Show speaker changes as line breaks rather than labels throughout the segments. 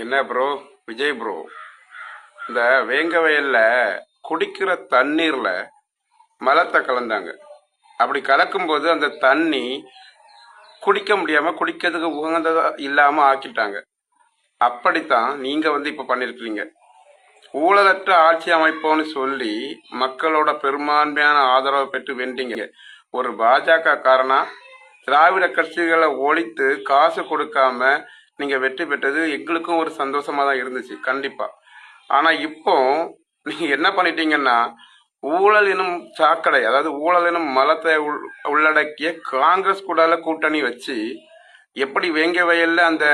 என்ன bro? Vijay bro, இந்த வேங்க வயல்ல குடிக்கிற தண்ணீர்ல மலத்தை கலந்தாங்க. அப்படி கலக்கும்போது அந்த தண்ணி குடிக்க முடியாம குடிக்கிறதுக்கு உகந்ததா இல்லாம ஆக்கிட்டாங்க. அப்படித்தான் நீங்க இப்ப பண்ணிருக்கீங்க. ஊழலற்ற ஆட்சி அமைப்போன்னு சொல்லி மக்களோட பெரும்பான்மையான ஆதரவை பெற்று வென்றீங்க. ஒரு பாஜக காரனா திராவிட கட்சிகளை ஒழித்து காசு கொடுக்காம நீங்க வெற்றி பெற்றது எங்களுக்கும் ஒரு சந்தோஷமா தான் இருந்துச்சு, கண்டிப்பா. ஆனா இப்போ நீங்க என்ன பண்ணிட்டீங்கன்னா, ஊழல் எனும் சாக்கடை, அதாவது ஊழல் எனும் மலத்தை உள்ளடக்கிய காங்கிரஸ் கூட கூட்டணி வச்சு எப்படி வேங்க வயல்ல அந்த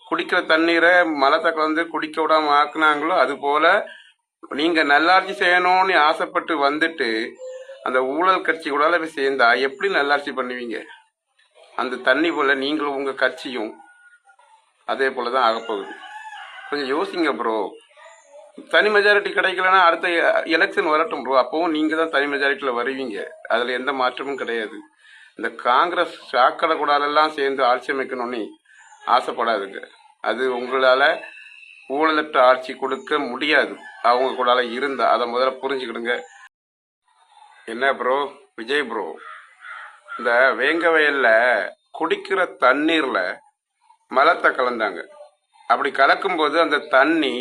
குடிக்கிற தண்ணீரை மலத்தை கலந்து குடிக்க விடாம ஆக்குனாங்களோ, அது போல நீங்க நல்லாட்சி செய்யணும்னு ஆசைப்பட்டு வந்துட்டு அந்த ஊழல் கட்சி கூட போய் சேர்ந்தா எப்படி நல்லாட்சி பண்ணுவீங்க? அந்த தண்ணி போல நீங்களும் உங்க கட்சியும் அதே போலதான் ஆகப்போகுது. கொஞ்சம் யோசிங்க ப்ரோ. தனி மெஜாரிட்டி கிடைக்கலன்னா அடுத்த எலெக்ஷன் வரட்டும் ப்ரோ, அப்பவும் நீங்க தான் தனி மெஜாரிட்டியில் வருவீங்க. அதுல எந்த மாற்றமும் கிடையாது. இந்த காங்கிரஸ் சாக்கடை கூடாலெல்லாம் சேர்ந்து ஆட்சி அமைக்கணும்னு ஆசைப்படாதுங்க. அது உங்களால ஊழலற்ற ஆட்சி கொடுக்க முடியாது. அவங்க கூடால இருந்தா அதை முதல்ல புரிஞ்சுக்கிடுங்க. என்ன ப்ரோ? விஜய் ப்ரோ, இந்த வேங்க வயல்ல குடிக்கிற தண்ணீர்ல மலத்தை கலந்தாங்க. அப்படி கலக்கும்போது அந்த தண்ணி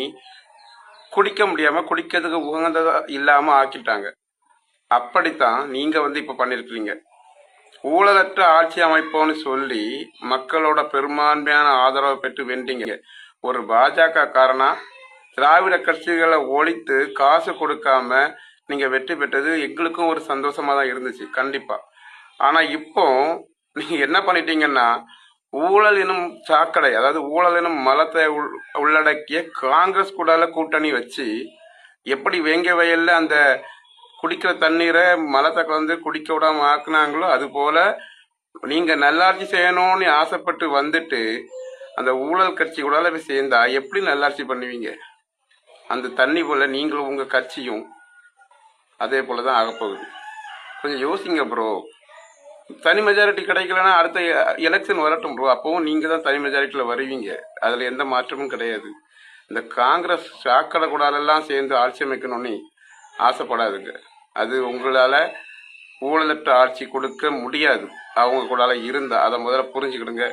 குடிக்க முடியாம குடிக்கிறதுக்கு உகந்ததா இல்லாம ஆக்கிட்டாங்க. அப்படித்தான் நீங்க இப்ப பண்ணிருக்கீங்க. ஊழலற்ற ஆட்சி அமைப்போன்னு சொல்லி மக்களோட பெரும்பான்மையான ஆதரவை பெற்று வென்றீங்க. ஒரு பாஜக காரனா திராவிட கட்சிகளை ஒழித்து காசு கொடுக்காம நீங்க வெற்றி பெற்றது எங்களுக்கும் ஒரு சந்தோஷமா தான் இருந்துச்சு, கண்டிப்பா. ஆனா இப்போ நீங்க என்ன பண்ணிட்டீங்கன்னா, ஊழல் எனும் சாக்கடை, அதாவது ஊழல் எனும் மலத்தை உள்ளடக்கிய காங்கிரஸ் கூட கூட்டணி வச்சு எப்படி வேங்க வயல்ல அந்த குடிக்கிற தண்ணீரை மலத்தை கலந்து குடிக்க விடாம ஆக்குனாங்களோ, அது போல நீங்க நல்லாட்சி செய்யணும்னு ஆசைப்பட்டு வந்துட்டு அந்த ஊழல் கட்சி கூட போய் சேர்ந்தா எப்படி நல்லாட்சி பண்ணுவீங்க? அந்த தண்ணி போல நீங்களும் உங்க கட்சியும் அதே போலதான் ஆகப்போகுது. கொஞ்சம் யோசிங்க ப்ரோ. தனி மெஜாரிட்டி கிடைக்கலன்னா அடுத்த எலெக்ஷன் வரட்டும் ப்ரோ, அப்பவும் நீங்க தான் தனி மெஜாரிட்டியில் வருவீங்க. அதுல எந்த மாற்றமும் கிடையாது. இந்த காங்கிரஸ் சாக்கடை கூடாலெல்லாம் சேர்ந்து ஆட்சி அமைக்கணும்னு ஆசைப்படாதுங்க. அது உங்களால ஊழலற்ற ஆட்சி கொடுக்க முடியாது. அவங்க கூடால இருந்தா அதை முதல்ல புரிஞ்சுக்கிடுங்க.